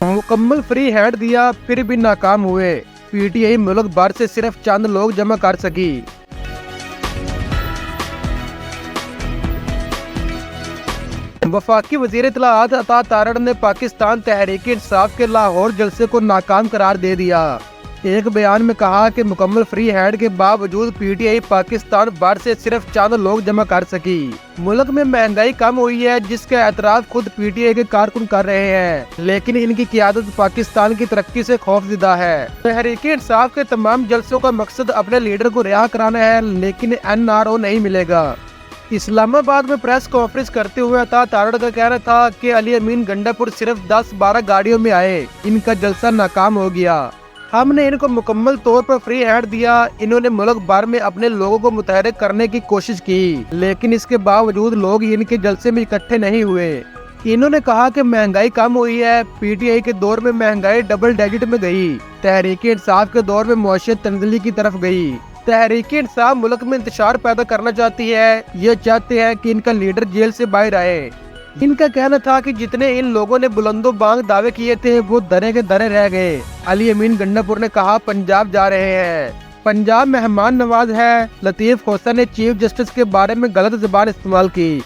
मुकम्मल free hand दिया फिर भी नाकाम हुए। पीटीआई मुल्क भर से सिर्फ चंद लोग जमा कर सकी। वफाकी वज़ीर इत्तलाआत अता तारड़ ने पाकिस्तान तहरीक इंसाफ के लाहौर जलसे को नाकाम करार दे दिया। एक बयान में कहा कि मुकम्मल फ्री हैंड के बावजूद पीटीआई पाकिस्तान भर से सिर्फ चंद लोग जमा कर सकी। मुल्क में महंगाई कम हुई है जिसका एतराफ खुद पीटीआई के कारकुन कर रहे हैं, लेकिन इनकी क़ियादत पाकिस्तान की तरक्की से खौफज़दा है। तहरीक इंसाफ के तमाम जलसों का मकसद अपने लीडर को रिहा कराना है, लेकिन NRO नहीं मिलेगा। इस्लामाबाद में प्रेस कॉन्फ्रेंस करते हुए अता तारड़ का कहना था कि अली अमीन गंडापुर सिर्फ 10-12 गाड़ियों में आए, इनका जलसा नाकाम हो गया। हमने इनको मुकम्मल तौर पर फ्री हैंड दिया। इन्होंने मुल्क भर में अपने लोगों को मुतहरिक करने की कोशिश की, लेकिन इसके बावजूद लोग इनके जलसे में इकट्ठे नहीं हुए। इन्होंने कहा कि महंगाई कम हुई है। पीटीआई के दौर में महंगाई डबल डिजिट में गई, तहरीक इंसाफ के दौर में मुआशरत तंज़ली की तरफ गई। तहरीक इंसाफ मुल्क में इंतशार पैदा करना चाहती है। ये चाहते हैं कि इनका लीडर जेल से बाहर आए। इनका कहना था कि जितने इन लोगों ने बुलंदो बांग दावे किए थे वो दरे के दरे रह गए। अली अमीन गंडापुर ने कहा पंजाब जा रहे हैं। पंजाब मेहमान नवाज है। लतीफ होसन ने चीफ जस्टिस के बारे में गलत ज़बान इस्तेमाल की।